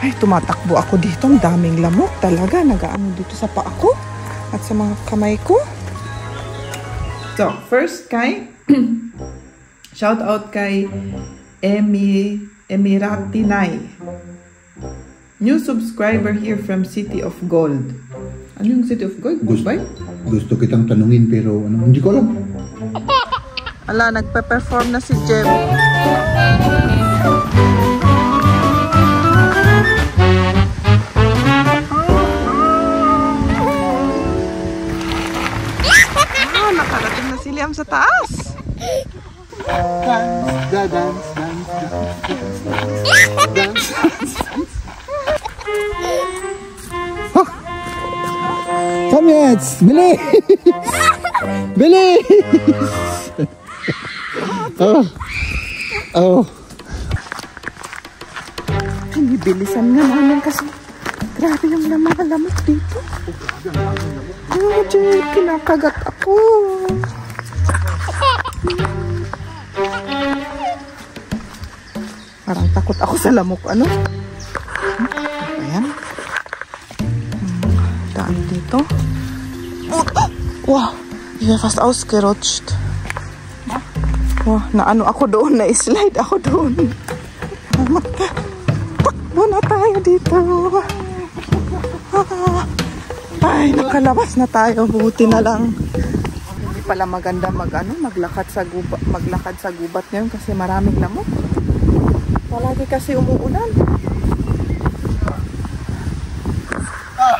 Ay, tumatakbo ako dito. Ang daming lamok talaga. Nagaano dito sa paa ko at sa mga kamay ko. So, first kay shout out kay Emiratinay. New subscriber here from City of Gold. Ano yung City of Gold? Gusto kitang tanungin pero ano, hindi ko alam. Ala, nagpe-perform na si Jeb. Nakarating na si Liam sa taas. Dance. Kamyats! Bilis! Bilis! Oh. Bilisan nga namin kasi grabe yung mga lamok dito. Oh, Jeb, kinakagat ako. Parang takot ako sa lamok, ano? Ayan. Daan dito. Wow, ich bin fast ausgerutscht. Wow, naano ako doon, na-slide ako doon. Takbo na tayo dito. Ay, nakalabas na tayo. Buti na lang. Hindi pala maganda maglakad sa gubat ngayon kasi maraming lamok. Palagi kasi umuulan.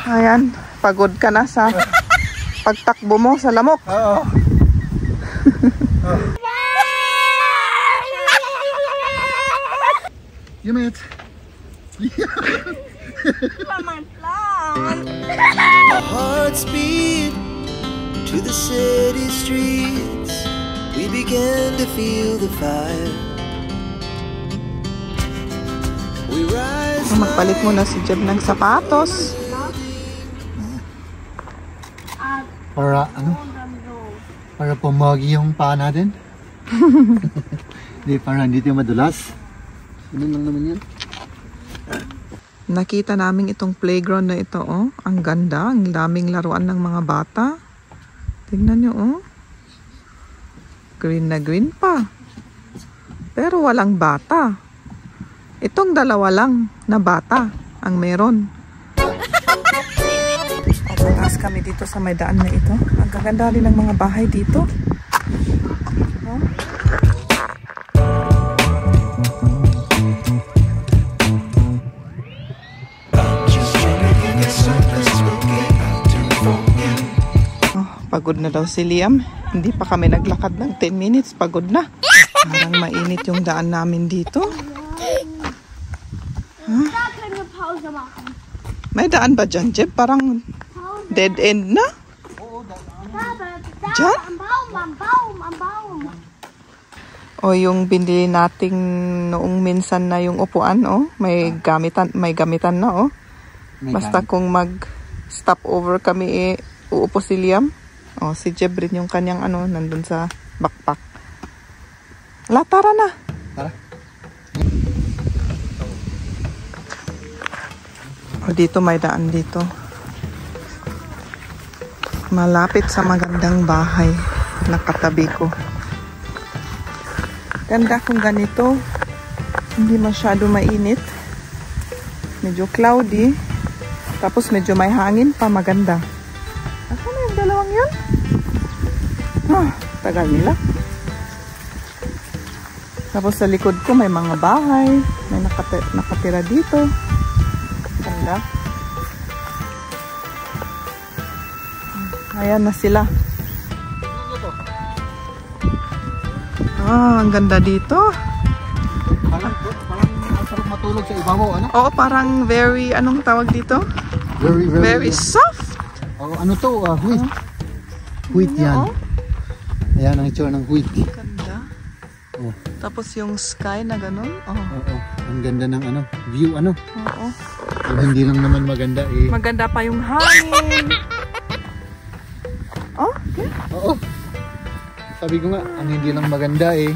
Ayan, pagod ka na sa pagtakbo mo sa lamok. Oo. You mate. Our hearts beat to the city streets. We began to feel the fire. We rise. Magpalit muna si Jeb ng sapatos. Para ano? Para pumagi yung paa natin. Hindi, para hindi tayo madulas. Ganun lang naman yan. Nakita namin itong playground na ito, oh. Ang ganda, ang daming laruan ng mga bata. Tingnan nyo, oh. Green na green pa. Pero walang bata. Itong dalawa lang na bata ang meron. Papuntas kami dito sa may daan na ito. Ang gaganda rin ng mga bahay dito. Oh. Pagod na daw si Liam. Hindi pa kami naglakad ng 10 minutes. Pagod na. Parang mainit yung daan namin dito. Huh? May daan ba dyan, Jeb? Parang dead end na. Dyan? O yung binili nating noong minsan na yung upuan, oh. May gamitan na, oh. Basta kung mag-stop over kami, uupo si Liam. Oh, si Jeb rin yung kanyang ano, nandun sa backpack. Tara na. Tara. O, dito may daan dito. Malapit sa magandang bahay na katabi ko. Ganda kung ganito. Hindi masyado mainit. Medyo cloudy. Tapos medyo may hangin pa, maganda. Ako na yung dalawang yun? Tagal nila. Tapos sa likod ko may mga bahay. May nakatira dito. Ganda. Ayan na sila. Ang ganda dito. Parang sarap matulog sa ibabaw, ano? Oo, parang very, anong tawag dito? Very soft. Oh, ano to? Wheat. Wheat yan. Ayan ang itsura ng wheat. Ganda. Oh. Tapos yung sky na ganun. Oo. Ang ganda ng ano, view, ano? Oo. Kung hindi lang naman maganda, eh. Maganda pa yung hangin. Oh, okay. Oo. Sabi ko nga, ang hindi lang maganda, eh.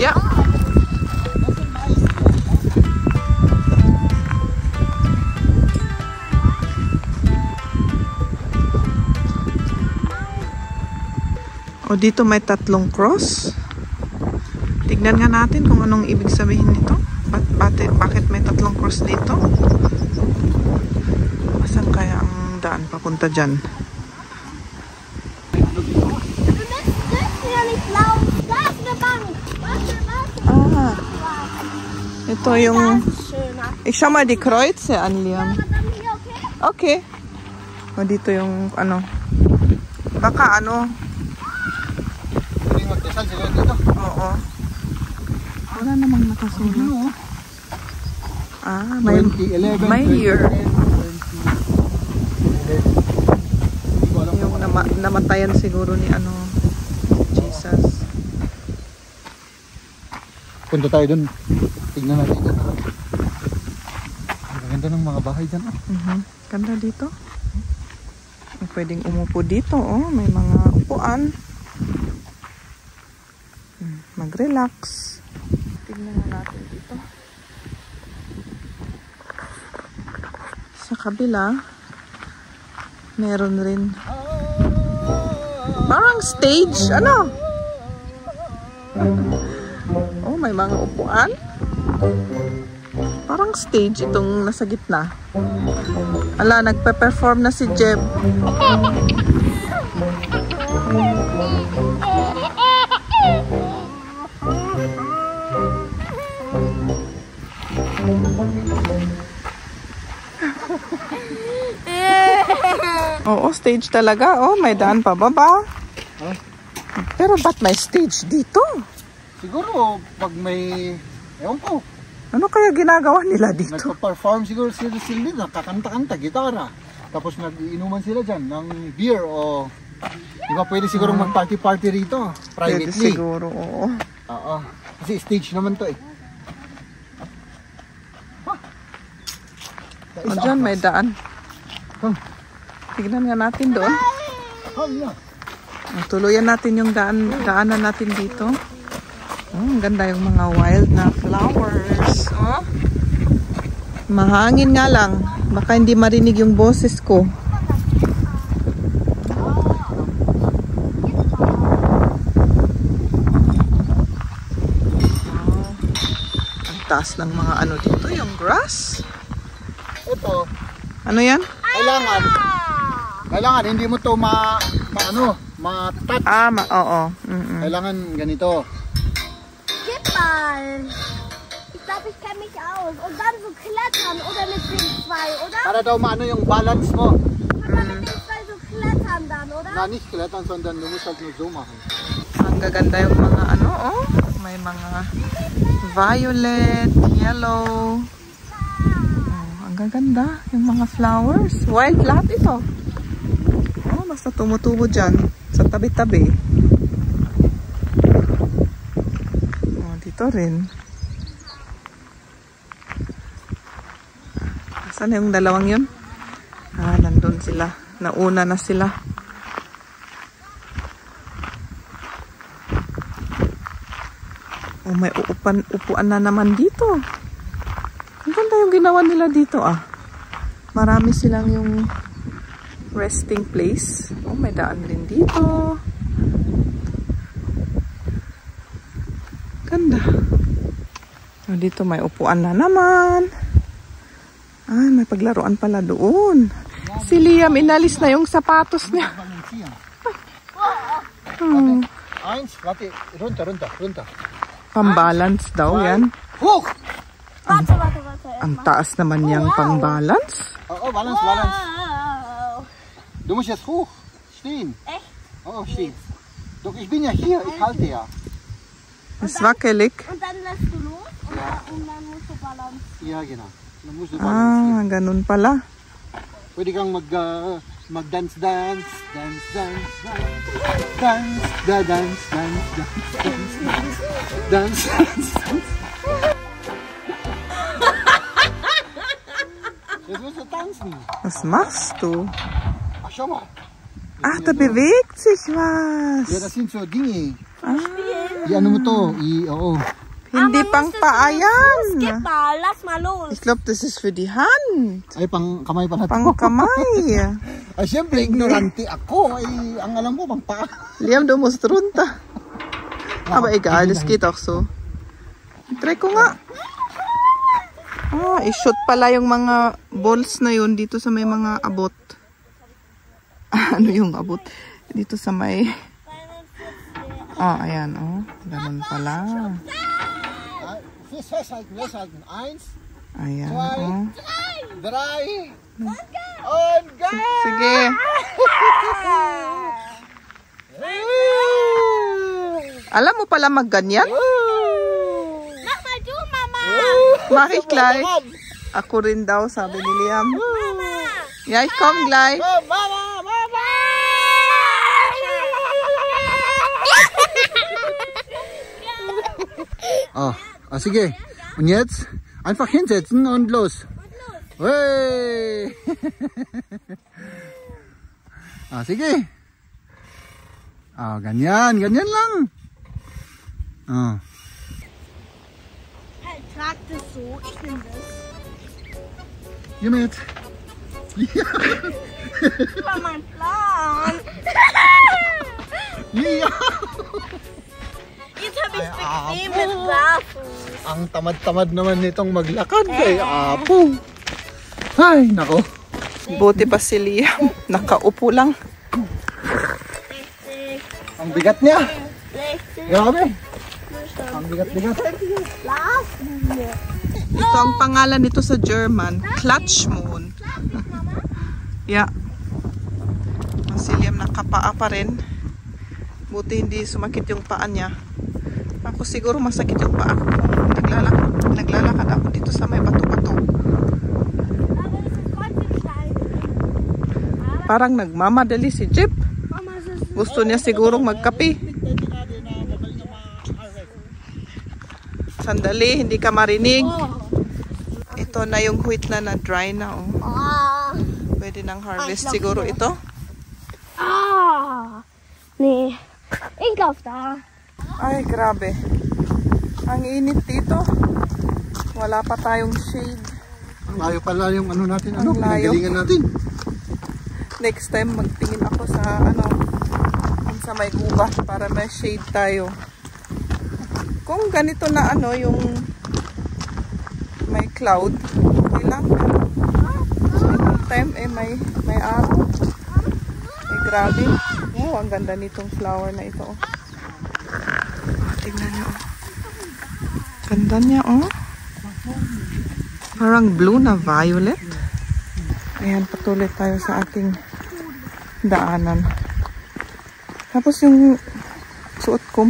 Ja. O dito may tatlong cross. Tignan nga natin kung anong ibig sabihin nito. Bakit may tatlong cross dito? Asan kaya ang daan papunta dyan? Ah, ito yung... Ich schau mal die Kreuze an, Liam. Okay. O dito yung ano. Baka ano. Magdasal sila dito. Oo. Wala namang nakasulat. Ah, may 2011, may year. 2011. Yung namatayan siguro ni ano, Jesus. Punta tayo dun. Tignan natin dito. Ang ganda ng mga bahay dyan. Ganda dito. May pwedeng umupo dito. Oh. May mga upuan. Mag-relax. Tignan na natin dito. Sa kabila, meron rin parang stage. Ano? Oh, may mga upuan. Parang stage itong nasa gitna. Ala, nagpe-perform na si Jeb. Oo, stage talaga. Oh, may daan pa baba. Huh? Pero ba't may stage dito? Siguro, pag may... Ewan ko. Ano kaya ginagawa nila dito? Nagpa-perform siguro sila dito. Kakanta-kanta, gitara. Tapos nag-inuman sila dyan ng beer o... Diba pwede siguro mag-party-party rito. Privately. Pwede siguro, oo. Oo. Kasi stage naman to eh. O dyan, may daan. Tignan nga natin doon. Tuluyan natin yung daanan natin dito. Oh, ang ganda yung mga wild na flowers. Oh. Mahangin nga lang. Baka hindi marinig yung boses ko. Oh. Ang taas ng mga ano dito, yung grass. Ito. Ano yan? Kailangan hindi mo to ma-touch. Oo. Kailangan ganito. Kippal. Ich glaube, ich kenne mich aus. Und dann so klettern oder mit den zwei, oder? Para daw maano yung balance mo. Oder mit den zwei so klettern dann, oder? Na, nicht klettern, sondern du musst halt nur so machen. Ang gaganda yung mga ano, oh. May mga violet, yellow. Oh, ang gaganda yung mga flowers. Wild lahat ito. Oh, basta tumutubo dyan sa tabi-tabi. Oh, dito rin. Saan yung dalawang yun? Ah, nandun sila. Nauna na sila. Oh, may upuan na naman dito. Ang ganda yung ginawa nila dito, ah. Marami silang yung resting place. Oh, may daan rin dito. Ganda. Oh, dito may upuan na naman. Ay, may paglaruan pala doon. Si Liam, inalis na yung sapatos niya. Eins, warte, runter. Pang-balance daw yan. Hoch! Warte. Ang taas naman niyang pang-balance. Oh, balance. Du musst jetzt hoch stehen. Echt? Oh, stehen. Doch, ich bin ja hier, ich halte ja. Ist wackelig. Und dann lässt du los und dann musst du balancieren. Ja, genau. Dann musst du balancieren. Ah, ganun pala. Pwede kang mag-dance. Jetzt musst du tanzen. Was machst du? Ach, schau mal. Ach, da bewegt sich was. Ja, das sind so Dinge. Ah. I-ano mo to? Oo. Hindi pang paayan. Skip mal, lass mal los. Ich glaube, das ist für die Hand. Ay, pang kamay pa na to. Pang kamay. Ay, syempre, ignorante ako. Ay, ang alam mo, pang paa. Liam, du musst runter. Aber egal, das geht auch so. Try ko nga. I-shoot pala yung mga balls na yun dito sa may mga abot. Ano yung abot? Dito sa may... ayan, ganun pala. Festhalten. 1, Ayan, 2, 3, und go! Sige. Alam mo pala magganyan? Mach mal du, Mama. Mach ich gleich. Ako rin daw, sabi ni Liam. Mama. Ja, ich komm gleich. Mama! Sige. Und jetzt einfach hinsetzen und los. Hey! Sige. Ganyan lang. Trag das so, ich nehme das. Geh mal jetzt. Ja. Das war mein Plan. Ja. Jetzt habe ich bequem mit Barfuß. Ang tamad-tamad naman nitong maglakad kay Apo. Ay, nako. Buti pa si Liam. Nakaupo lang. Ang bigat niya. 60. Grabe. Ang bigat-bigat. Ito ang pangalan nito sa German. Klatschmohn. Yeah. Si Liam nakapaa pa rin. Buti hindi sumakit yung paa niya. Ako siguro masakit yung paa ko kung naglalakad ako dito sa may bato-bato. Parang nagmamadali si Jeep. Gusto niya sigurong magkape. Sandali, hindi ka marinig. Ito na yung wheat na dry na. Pwede nang harvest siguro ito. Nee, ich lauf da. Ay, grabe. Ang init dito. Wala pa tayong shade. Ang layo pala yung ano natin, Ang layo. pinagalingan natin. Next time magtingin ako sa sa may gubat para may shade tayo. Kung ganito na yung may cloud, okay lang. Second time may araw. Grabe. Oh, ang ganda nitong flower na ito. Tingnan niyo. Ganda niya, Parang blue na violet. Ayan, patuloy tayo sa ating daanan. Tapos yung suot ko,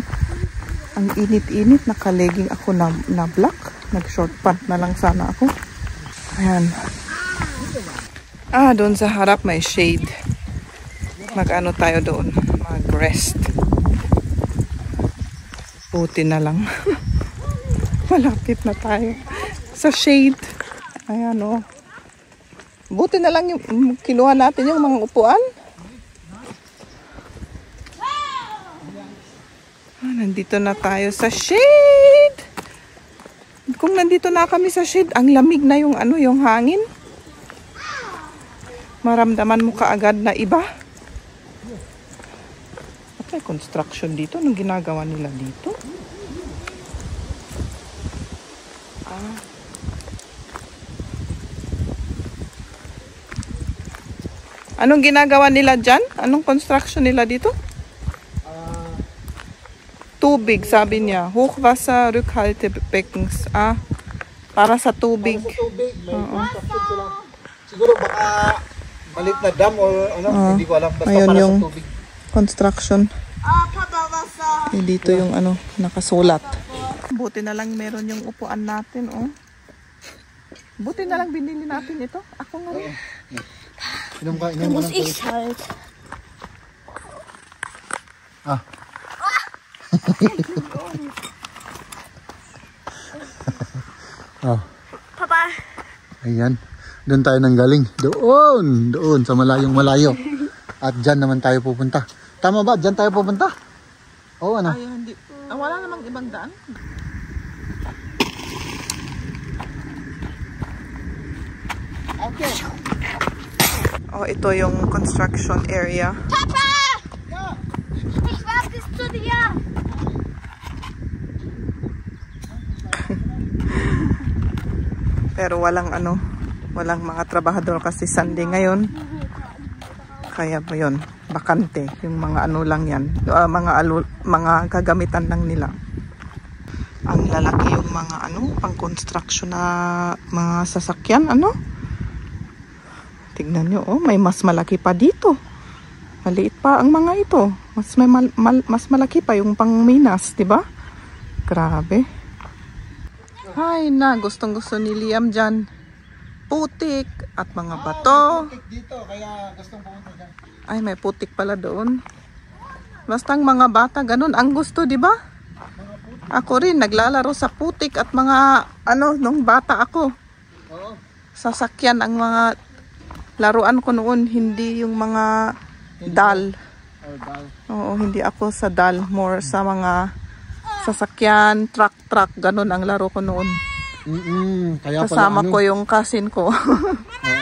ang init-init, naka-legging ako na black. Nag-short pant na lang sana ako. Ayan. Doon sa harap may shade. Mag-ano tayo doon, mag-rest. Buti na lang. Malapit na tayo sa shade. Ayan, buti na lang yung kinuha natin yung mga upuan. Nandito na tayo sa shade. Kung nandito na kami sa shade, ang lamig na yung yung hangin. Maramdaman mo kaagad na iba. May construction dito. Anong ginagawa nila dito? Anong ginagawa nila dyan? Anong construction nila dito? Tubig, sabi niya. Hochwasserrückhaltebeckens. Para sa tubig. Para sa tubig. May construction sila. Siguro baka malit na dam or hindi ko alam. Basta ayun para yung sa tubig. Construction. Papa, was Dito yung nakasulat. Buti na lang meron yung upuan natin, Buti na lang binili natin ito. Ako nga rin. Inom ka, Da muss ich halt. Papa. Ayan. Doon tayo nang galing. Doon. Sa malayo. At dyan naman tayo pupunta. Tama ba? Dyan tayo pupunta? Oo, ano? Ay, hindi. Wala naman bang daan? Okay. Oh, ito yung construction area. Papa! Ich werf das zu dir. Pero walang walang mga trabahador kasi Sunday ngayon. Kaya ba yun, bakante. Yung mga lang yan. Mga gagamitan lang nila. Ang lalaki yung mga pang construction na mga sasakyan, Tignan nyo, may mas malaki pa dito. Maliit pa ang mga ito. Mas malaki pa yung pang Minas, di ba? Grabe. Ay na, gustong-gusto ni Liam dyan. Putik at mga bato. Putik dito, kaya gustong pumunta dyan. Ay, may putik pala doon. Bastang mga bata, ganun ang gusto, di ba? Ako rin, naglalaro sa putik at mga, nung bata ako. Oo. Sasakyan ang mga laruan ko noon, hindi yung mga dal. Oo, hindi ako sa dal. More sa mga sasakyan, truck, ganun ang laro ko noon. Kaya kasama ko yung cousin ko.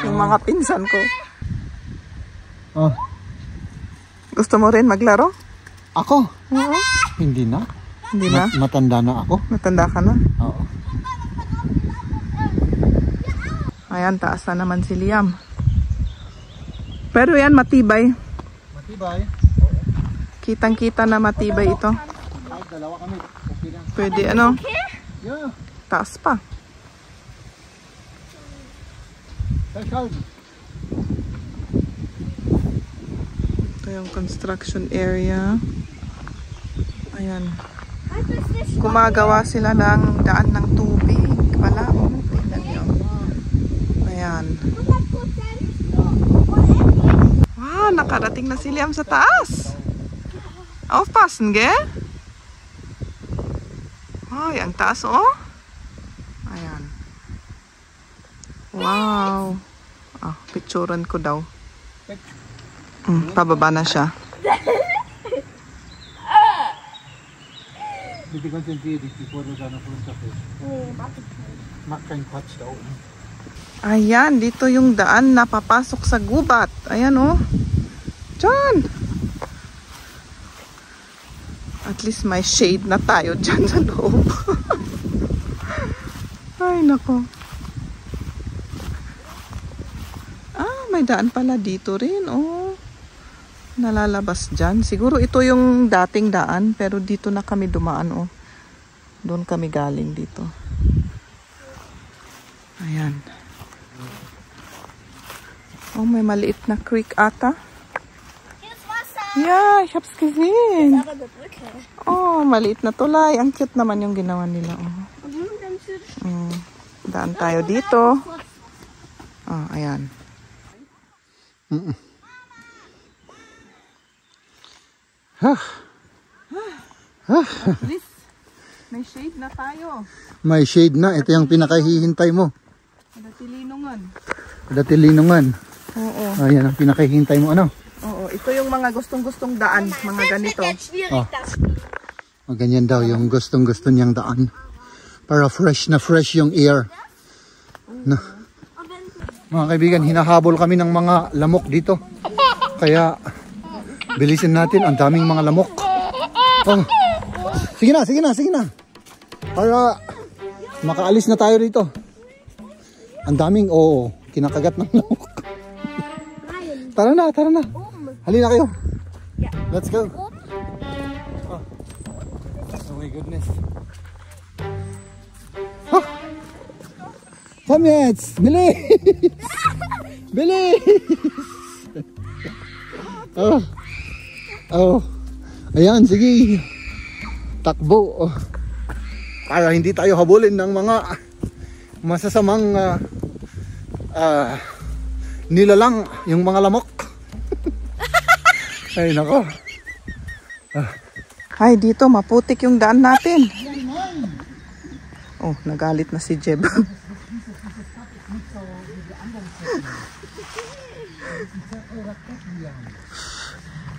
Yung mga pinsan ko. Oh. Gusto mo rin maglaro? Ako? Oo. Hindi na. Hindi na? Matanda na ako. Matanda ka na? Oo. Ayan, taas na naman si Liam. Pero yan, matibay. Matibay? Kitang-kita na matibay ito. Kahit dalawa kami. Okay lang. Pwede Yeah. taas pa. Ito yung construction area. Ayan. Gumagawa sila ng daan ng tubig. Wala, tingnan nyo. Ayan. Wow, nakarating na si Liam sa taas. Aufpassen, gell? Ay, ang taas, oh. Ayan. Wow. Ah, picturean ko daw. Pababa na siya. Bitte konzentrier dich, bevor du da noch runterfällst. Mach keinen Quatsch da oben. Ayan, dito yung daan na papasok sa gubat. Ayan, oh. Diyan. At least may shade na tayo dyan sa loob. Ay, nako. Ah, may daan pala dito rin, oh. Nalalabas dyan. Siguro ito yung dating daan, pero dito na kami dumaan, oh. Doon kami galing dito. Ayan. Oh, may maliit na creek ata. Yeah, ich hab's gesehen. Oh, maliit na tulay. Ang cute naman yung ginawa nila. Oh. Daan tayo dito. Oh, ayan. At least, may shade na tayo. May shade na. Ito yung pinakahihintay mo. Datilinungan. Oo. Ayan ang pinakahihintay mo. Oo, ito yung mga gustong-gustong daan. Mga ganito. Oh, ganyan daw yung gustong-gusto niyang daan. Para fresh na fresh yung air. No. Mga kaibigan, hinahabol kami ng mga lamok dito. Kaya, bilisin natin. Ang daming mga lamok. Oh. Sige na. Para makaalis na tayo dito. Ang daming, kinakagat ng lamok. Tara na. Halina kayo. Let's go. Oh my goodness. Komm jetzt, bilis! Bilis! Ayan, sige. Takbo. Para hindi tayo habulin ng mga masasamang nilalang, yung mga lamok. Ay, nako. Ay, dito, maputik yung daan natin. Oh, nagalit na si Jeb.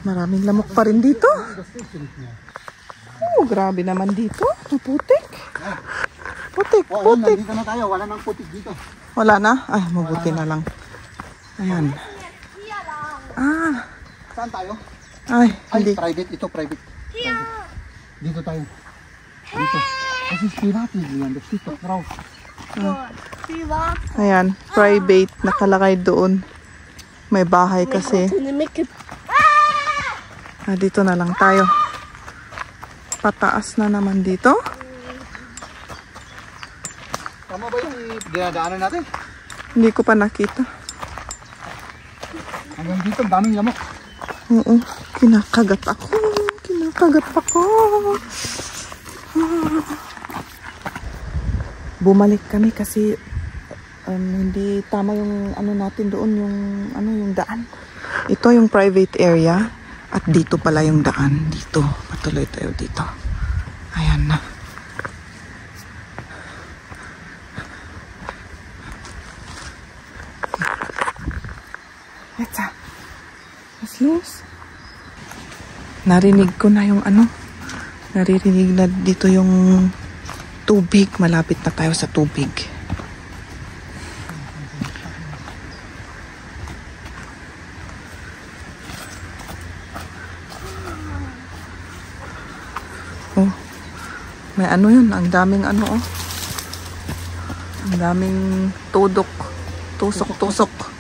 Maraming lamok pa rin dito. Oh, grabe naman dito. Maputik. Putik, Oh, putik. nandito na tayo. Wala nang putik dito. Wala na? Ay, mabuti na lang. Ayan. Ah. Saan tayo? Ay, Ay, hindi. private. Ito, private. Dito tayo. Dito. Kasi private yan. Dito, bro. Ayan, private. Nakalagay doon. May bahay kasi. Ah, dito na lang tayo. Pataas na naman dito. Tama ba yung dinadaanan natin? Hindi ko pa nakita. Hanggang dito, daming lamok. Oo, kinakagat ako. Kinakagat ako. Bumalik kami kasi hindi tama yung ano natin doon, yung daan. Ito yung private area at dito pala yung daan. Dito, patuloy tayo dito. Ayan na. Let's lose. Narinig ko na yung ano. Naririnig na dito yung tubig. Malapit na tayo sa tubig. Oh. May ano yun. Ang daming ano oh. Ang daming tudok. Tusok-tusok.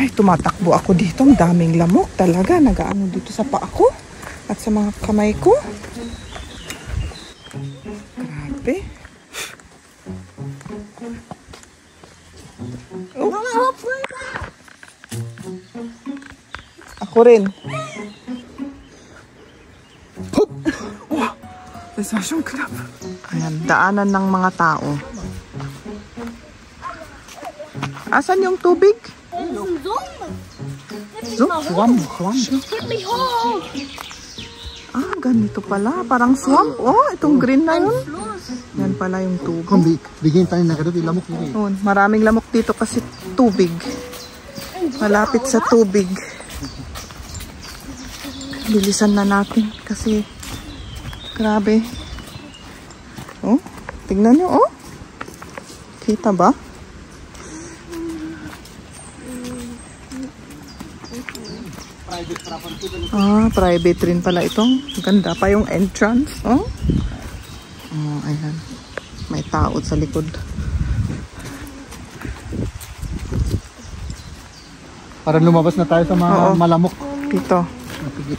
Ay, tumatakbo ako dito. Ang daming lamok talaga. Nagaano dito sa paa ko at sa mga kamay ko. Grabe. Oh. Ako rin. Wow. Das war schon knapp. Ayan, daanan ng mga tao. Asan yung tubig? Swamp. Ah, ganito pala. Parang swamp. Oh, itong green na yun. Yan pala yung tubig. Kung bigyan tayo na ganito, lamok dito. Oh, maraming lamok dito kasi tubig. Malapit sa tubig. Bilisan na natin kasi grabe. Oh, tignan nyo oh. Kita ba? Ah, private rin pala itong. Ganda pa yung entrance. Oh, oh ayan. May tao sa likod. Para lumabas na tayo sa mga malamok. Dito. Sige.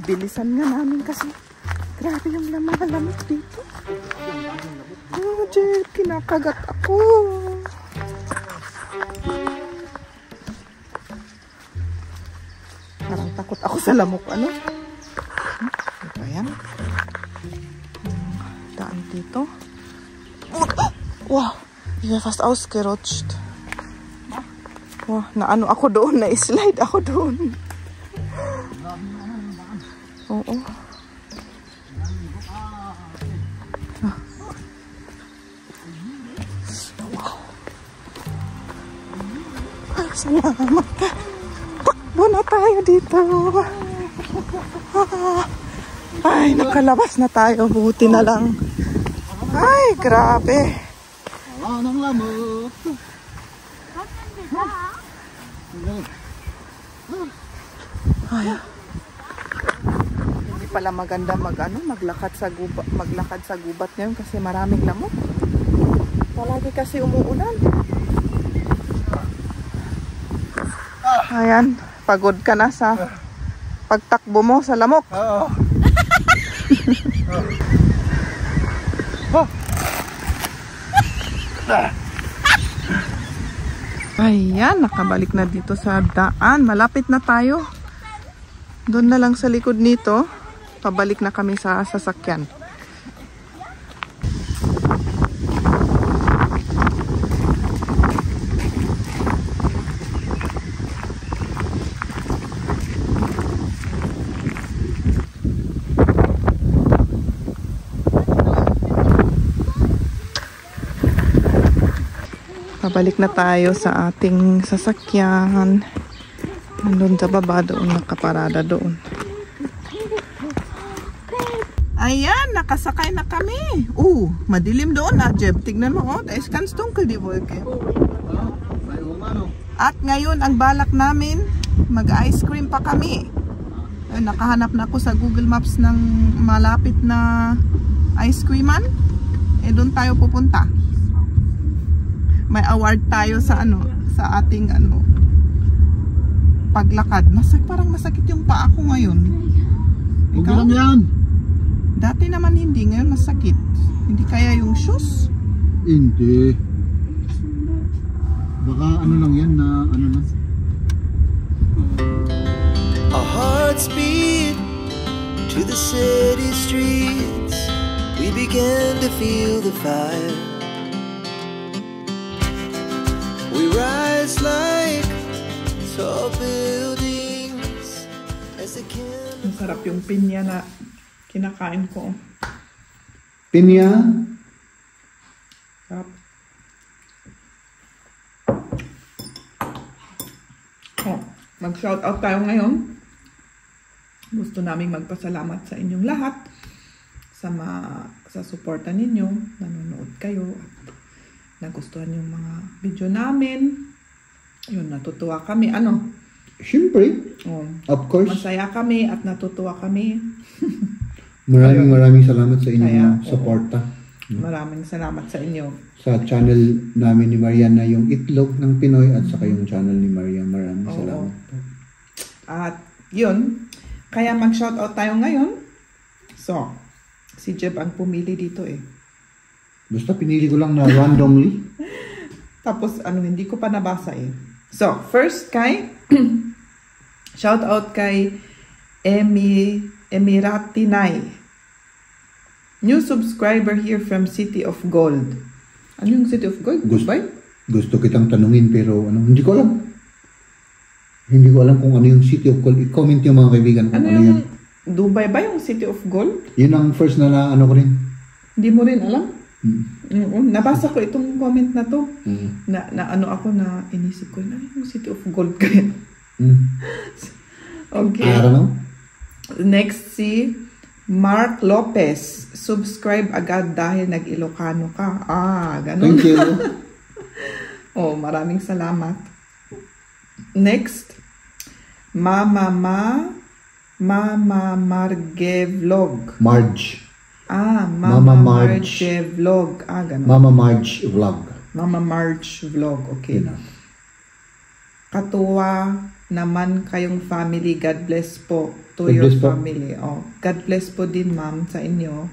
Bilisan nga namin kasi grabe yung mga lamok dito. Oh, Jed, kinakagat ako. Parang takot ako sa lamok, ano? Ito yan. Daan dito. Wow, ich war fast ausgerutscht. Wow, naano ako doon, na-slide ako doon. Oo. Ah. Wow. Ay, salamat. Takbo na tayo dito. Ay, nakalabas na tayo. Buti na lang. Ay, grabe. Wala nang lamok. Ay, pala maganda maglakad sa gubat ngayon kasi maraming lamok. Palagi kasi umuulan. Ayan, pagod ka na sa pagtakbo mo sa lamok. Oo. Ayan, nakabalik na dito sa daan. Malapit na tayo. Doon na lang sa likod nito. Pabalik na kami sa sasakyan. Pabalik na tayo sa ating sasakyan. Nandun sa baba doon, nakaparada doon. Ayan, nakasakay na kami. Madilim doon na, Jeb. Tignan mo, es kan stunkel di wolke. At ngayon, ang balak namin, mag-ice cream pa kami. Nakahanap na ako sa Google Maps ng malapit na ice creaman. Doon tayo pupunta. May award tayo sa sa ating paglakad. Parang masakit yung paa ko ngayon. Ikaw? Yan. Dati naman hindi, ngayon masakit. Hindi kaya yung shoes? Hindi. Baka lang yan na na. Our hearts beat to the city streets. We began to feel the fire. We rise like tall buildings as the candles. Masarap yung pinya na kinakain ko. Pinya? Sarap. Mag-shoutout tayo ngayon. Gusto naming magpasalamat sa inyong lahat sa suporta ninyo. Nanonood kayo at nagustuhan yung mga video namin. Yun, natutuwa kami. Siyempre. Of course. Masaya kami at natutuwa kami. Maraming salamat sa inyong suporta. Maraming salamat sa inyo. Sa channel namin ni Marian na yung Itlog ng Pinoy at saka yung channel ni Marian. Maraming salamat. At yun, kaya mag-shoutout tayo ngayon. So, si Jeb ang pumili dito Basta pinili ko lang na randomly. Tapos hindi ko pa nabasa So, first shoutout kay Emirati Nay. New subscriber here from City of Gold. Ano yung City of Gold? Gusto kitang tanungin pero hindi ko alam. Hindi ko alam kung ano yung City of Gold. I-comment yung mga kaibigan kung ano yun. Dubai ba yung City of Gold? Yun ang first na ko rin. Hindi mo rin alam? Nabasa ko itong comment na to. Na inisip ko na yung City of Gold kaya. Okay. I don't know. Next si Mark Lopez. Subscribe agad dahil nag-Ilocano ka. Ganun. Thank you. Maraming salamat. Next, Mama Marge Vlog. Marge. Mama Marge Vlog. Ganun. Mama Marge Vlog. Mama Marge Vlog. Okay. Katuwa naman kayong family. God bless po to your family. God bless po din, ma'am, sa inyo.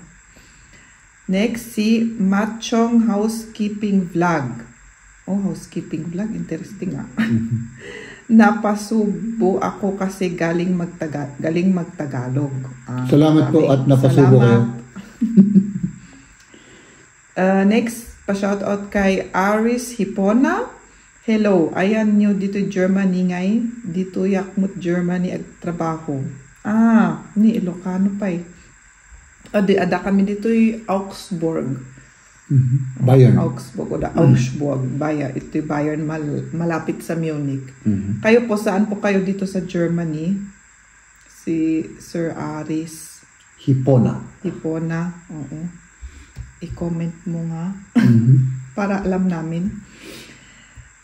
Next, si Machong Housekeeping Vlog. Housekeeping vlog. Interesting Napasubo ako kasi galing magtagalog. Salamat po at napasubo kayo. Next, pa-shoutout kay Aris Hipona. Hello, ayan nyo dito Germany ngay. Dito yakmut Germany ag trabaho. Ni Ilocano pa ada kami dito Augsburg. Bayern. Augsburg. Bayern. Ito Bayern malapit sa Munich. Kayo po, saan po kayo dito sa Germany? Si Sir Aris Hipona. Oo. I-comment mo nga. Para alam namin.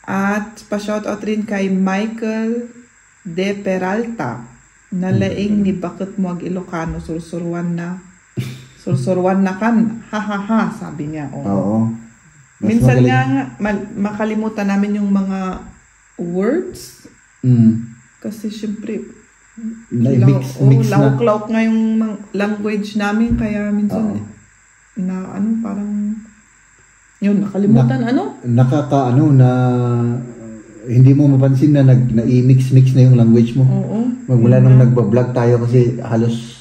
At pa-shoutout rin kay Michael De Peralta. Nalaing ni bakit mo ag Ilocano sursuruan na kan. Ha, sabi niya. Oo. Minsan nga makalimutan namin yung mga words. Kasi syempre lawak nga yung language namin kaya minsan parang yun, nakalimutan na hindi mo mapansin na i-mix na yung language mo. Magmula nung nagba-vlog tayo kasi halos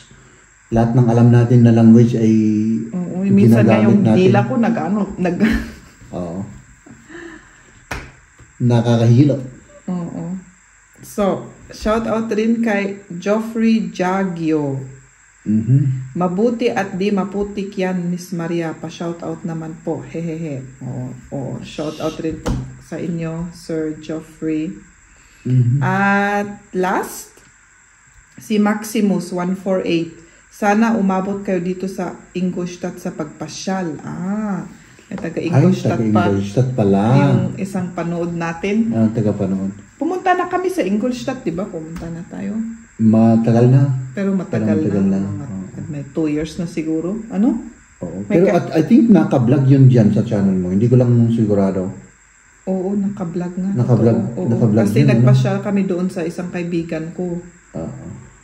lahat ng alam natin na language ay minsan nga yung dila ko nakakahilo. So, shout out rin kay Joffrey Jagio. Mabuti at di maputik yan, Miss Maria. Pa shout out naman po. Hehehe. Shout out rin po sa inyo, Sir Geoffrey. At last, si Maximus 148. Sana umabot kayo dito sa Ingolstadt sa pagpasyal. May taga Ingolstadt pa. Ingolstadt pala. Yung isang panood natin. Taga-panood. Pumunta na kami sa Ingolstadt, di ba? Pumunta na tayo. Matagal na. Pero matagal na. May 2 years na siguro. Ano? Oo. Pero I think naka-vlog yun dyan sa channel mo. Hindi ko lang sigurado. Oo, naka-vlog nga. Naka-vlog Kasi yun, nagpasyal kami doon sa isang kaibigan ko.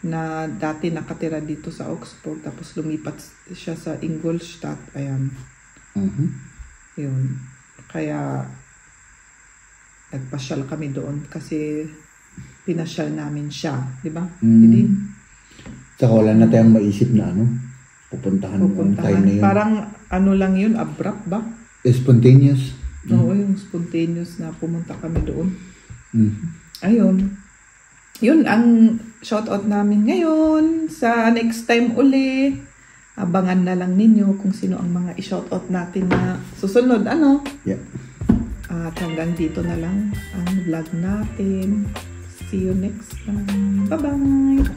Na dati nakatira dito sa Oxford. Tapos lumipat siya sa Ingolstadt. Ayan. Yun. Kaya nagpasyal kami doon kasi pinasyal namin siya. Di ba? Hindi. Tsaka wala na tayong maisip na pupuntahan ng time na yun. Parang ano lang yun, abrupt ba? Spontaneous. Oo, yung spontaneous na pumunta kami doon. Ayun. Yun ang shoutout namin ngayon. Sa next time uli, abangan na lang ninyo kung sino ang mga i-shoutout natin na susunod. Yeah. At hanggang dito na lang ang vlog natin. See you next time. Bye-bye!